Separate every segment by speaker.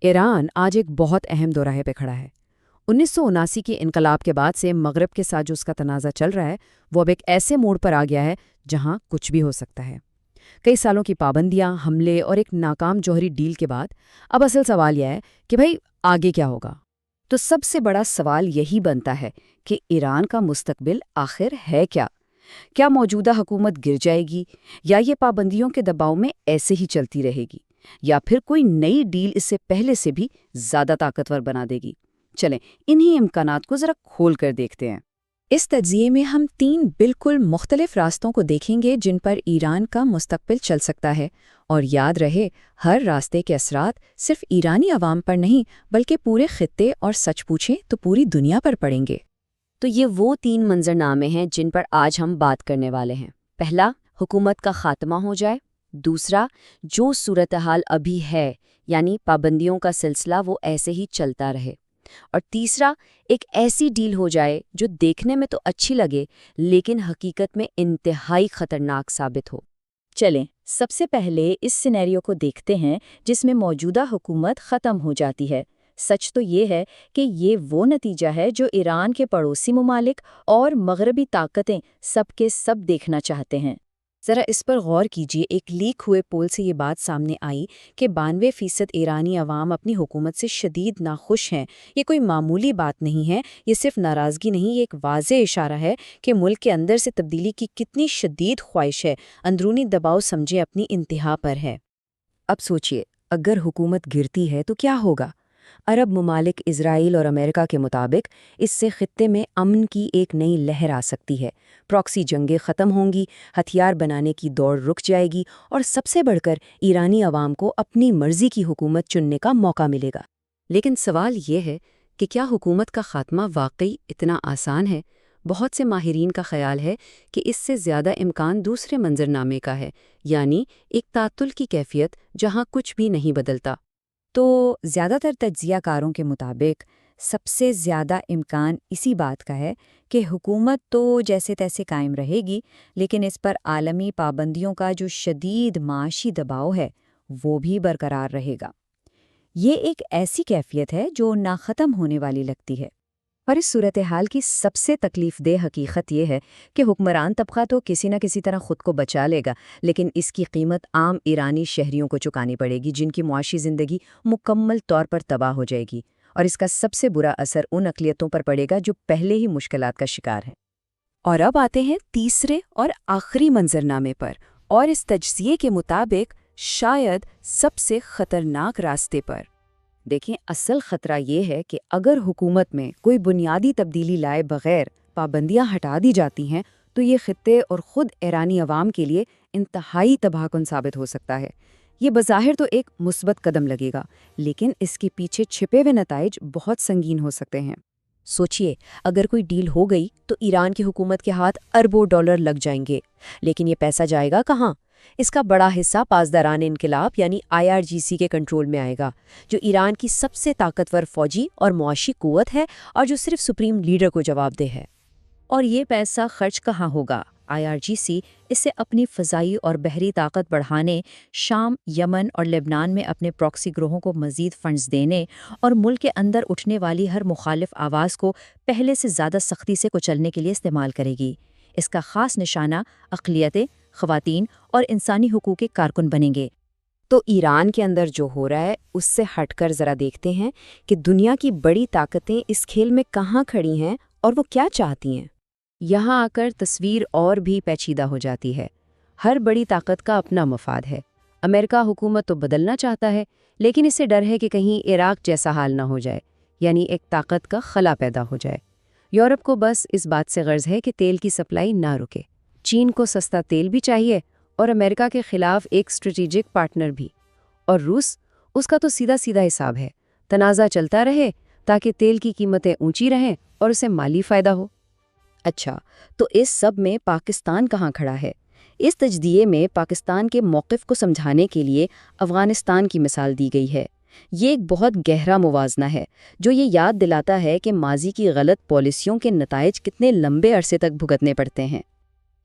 Speaker 1: ایران آج ایک بہت اہم دوراہے پہ کھڑا ہے۔ 1979 کے انقلاب کے بعد سے مغرب کے ساتھ جو اس کا تنازع چل رہا ہے وہ اب ایک ایسے موڑ پر آ گیا ہے جہاں کچھ بھی ہو سکتا ہے۔ کئی سالوں کی پابندیاں، حملے اور ایک ناکام جوہری ڈیل کے بعد اب اصل سوال یہ ہے کہ بھئی آگے کیا ہوگا؟ تو سب سے بڑا سوال یہی بنتا ہے کہ ایران کا مستقبل آخر ہے کیا؟ کیا موجودہ حکومت گر جائے گی، یا یہ پابندیوں کے دباؤ میں ایسے ہی چلتی رہے گی، یا پھر کوئی نئی ڈیل اس سے پہلے سے بھی زیادہ طاقتور بنا دے گی؟ چلیں انہی امکانات کو ذرا کھول کر دیکھتے ہیں۔
Speaker 2: اس تجزیے میں ہم 3 بالکل مختلف راستوں کو دیکھیں گے جن پر ایران کا مستقبل چل سکتا ہے، اور یاد رہے ہر راستے کے اثرات صرف ایرانی عوام پر نہیں بلکہ پورے خطے اور سچ پوچھیں تو پوری دنیا پر پڑیں گے۔
Speaker 3: تو یہ وہ 3 منظرنامے ہیں جن پر آج ہم بات کرنے والے ہیں۔ پہلا، حکومت کا خاتمہ ہو جائے۔ دوسرا، جو صورتحال ابھی ہے یعنی پابندیوں کا سلسلہ وہ ایسے ہی چلتا رہے۔ اور تیسرا، ایک ایسی ڈیل ہو جائے جو دیکھنے میں تو اچھی لگے لیکن حقیقت میں انتہائی خطرناک ثابت ہو۔
Speaker 2: چلیں سب سے پہلے اس سینیریو کو دیکھتے ہیں جس میں موجودہ حکومت ختم ہو جاتی ہے۔ سچ تو یہ ہے کہ یہ وہ نتیجہ ہے جو ایران کے پڑوسی ممالک اور مغربی طاقتیں سب کے سب دیکھنا چاہتے ہیں۔ ذرا اس پر غور کیجیے۔ ایک لیک ہوئے پول سے یہ بات سامنے آئی کہ 92% ایرانی عوام اپنی حکومت سے شدید ناخوش ہیں۔ یہ کوئی معمولی بات نہیں ہے، یہ صرف ناراضگی نہیں، یہ ایک واضح اشارہ ہے کہ ملک کے اندر سے تبدیلی کی کتنی شدید خواہش ہے، اندرونی دباؤ سمجھے اپنی انتہا پر ہے۔
Speaker 1: اب سوچئے، اگر حکومت گرتی ہے تو کیا ہوگا؟ عرب ممالک، اسرائیل اور امریکہ کے مطابق اس سے خطے میں امن کی ایک نئی لہر آ سکتی ہے۔ پراکسی جنگیں ختم ہوں گی، ہتھیار بنانے کی دوڑ رک جائے گی، اور سب سے بڑھ کر ایرانی عوام کو اپنی مرضی کی حکومت چننے کا موقع ملے گا۔ لیکن سوال یہ ہے کہ کیا حکومت کا خاتمہ واقعی اتنا آسان ہے؟ بہت سے ماہرین کا خیال ہے کہ اس سے زیادہ امکان دوسرے منظرنامے کا ہے، یعنی ایک تعطل کی کیفیت جہاں کچھ بھی نہیں بدلتا۔
Speaker 2: تو زیادہ تر تجزیہ کاروں کے مطابق سب سے زیادہ امکان اسی بات کا ہے کہ حکومت تو جیسے تیسے قائم رہے گی، لیکن اس پر عالمی پابندیوں کا جو شدید معاشی دباؤ ہے وہ بھی برقرار رہے گا۔ یہ ایک ایسی کیفیت ہے جو نہ ختم ہونے والی لگتی ہے۔
Speaker 3: اور اس صورتحال کی سب سے تکلیف دہ حقیقت یہ ہے کہ حکمران طبقہ تو کسی نہ کسی طرح خود کو بچا لے گا، لیکن اس کی قیمت عام ایرانی شہریوں کو چکانی پڑے گی، جن کی معاشی زندگی مکمل طور پر تباہ ہو جائے گی، اور اس کا سب سے برا اثر ان اقلیتوں پر پڑے گا جو پہلے ہی مشکلات کا شکار ہیں۔
Speaker 1: اور اب آتے ہیں تیسرے اور آخری منظرنامے پر، اور اس تجزیے کے مطابق شاید سب سے خطرناک راستے پر۔ دیکھیں، اصل خطرہ یہ ہے کہ اگر حکومت میں کوئی بنیادی تبدیلی لائے بغیر پابندیاں ہٹا دی جاتی ہیں تو یہ خطے اور خود ایرانی عوام کے لیے انتہائی تباہ کن ثابت ہو سکتا ہے۔ یہ بظاہر تو ایک مثبت قدم لگے گا، لیکن اس کے پیچھے چھپے ہوئے نتائج بہت سنگین ہو سکتے ہیں۔
Speaker 3: سوچئے، اگر کوئی ڈیل ہو گئی تو ایران کی حکومت کے ہاتھ اربوں ڈالر لگ جائیں گے، لیکن یہ پیسہ جائے گا کہاں؟ اس کا بڑا حصہ پاسداران انقلاب یعنی IRGC کے کنٹرول میں آئے گا، جو ایران کی سب سے طاقتور فوجی اور معاشی قوت ہے اور جو صرف سپریم لیڈر کو جواب دہ ہے۔
Speaker 2: اور یہ پیسہ خرچ کہاں ہوگا؟ IRGC اسے اپنی فضائی اور بحری طاقت بڑھانے، شام، یمن اور لبنان میں اپنے پراکسی گروہوں کو مزید فنڈز دینے، اور ملک کے اندر اٹھنے والی ہر مخالف آواز کو پہلے سے زیادہ سختی سے کچلنے کے لیے استعمال کرے گی۔ اس کا خاص نشانہ اقلیتیں، خواتین اور انسانی حقوق کے کارکن بنیں گے۔
Speaker 1: تو ایران کے اندر جو ہو رہا ہے اس سے ہٹ کر ذرا دیکھتے ہیں کہ دنیا کی بڑی طاقتیں اس کھیل میں کہاں کھڑی ہیں اور وہ کیا چاہتی ہیں۔ یہاں آ کر تصویر اور بھی پیچیدہ ہو جاتی ہے۔ ہر بڑی طاقت کا اپنا مفاد ہے۔ امریکہ حکومت تو بدلنا چاہتا ہے، لیکن اسے ڈر ہے کہ کہیں عراق جیسا حال نہ ہو جائے، یعنی ایک طاقت کا خلا پیدا ہو جائے۔ یورپ کو بس اس بات سے غرض ہے کہ تیل کی سپلائی نہ رکے۔ چین کو سستا تیل بھی چاہیے، اور امریکہ کے خلاف ایک اسٹریٹجک پارٹنر بھی۔ اور روس، اس کا تو سیدھا سیدھا حساب ہے، تنازع چلتا رہے تاکہ تیل کی قیمتیں اونچی رہیں اور اسے مالی فائدہ ہو۔
Speaker 3: اچھا، تو اس سب میں پاکستان کہاں کھڑا ہے؟ اس تجزیے میں پاکستان کے موقف کو سمجھانے کے لیے افغانستان کی مثال دی گئی ہے۔ یہ ایک بہت گہرا موازنہ ہے جو یہ یاد دلاتا ہے کہ ماضی کی غلط پالیسیوں کے نتائج کتنے لمبے عرصے تک بھگتنے پڑتے ہیں۔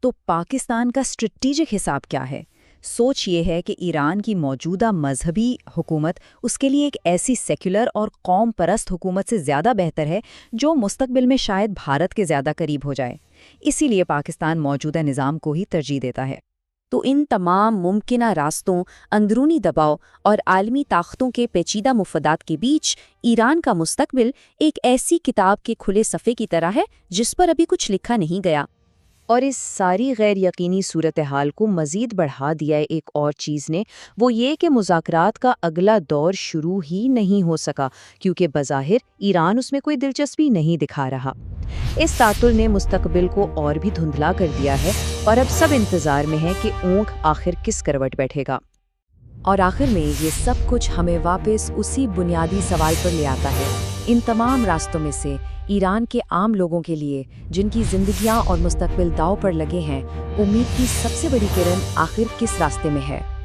Speaker 2: تو پاکستان کا اسٹریٹجک حساب کیا ہے؟ سوچ یہ ہے کہ ایران کی موجودہ مذہبی حکومت اس کے لیے ایک ایسی سیکولر اور قوم پرست حکومت سے زیادہ بہتر ہے جو مستقبل میں شاید بھارت کے زیادہ قریب ہو جائے۔ اسی لیے پاکستان موجودہ نظام کو ہی ترجیح دیتا ہے۔
Speaker 3: تو ان تمام ممکنہ راستوں، اندرونی دباؤ اور عالمی طاقتوں کے پیچیدہ مفادات کے بیچ ایران کا مستقبل ایک ایسی کتاب کے کھلے صفحے کی طرح ہے جس پر ابھی کچھ لکھا نہیں گیا۔
Speaker 2: اور اس ساری غیر یقینی صورتحال کو مزید بڑھا دیا ایک اور چیز نے، وہ یہ کہ مذاکرات کا اگلا دور شروع ہی نہیں ہو سکا کیونکہ بظاہر ایران اس میں کوئی دلچسپی نہیں دکھا رہا۔ اس تعطل نے مستقبل کو اور بھی دھندلا کر دیا ہے اور اب سب انتظار میں ہے کہ اونٹ آخر کس کروٹ بیٹھے گا۔
Speaker 1: اور آخر میں یہ سب کچھ ہمیں واپس اسی بنیادی سوال پر لے آتا ہے، ان تمام راستوں میں سے ایران کے عام لوگوں کے لیے جن کی زندگیاں اور مستقبل داؤ پر لگے ہیں، امید کی سب سے بڑی کرن آخر کس راستے میں ہے؟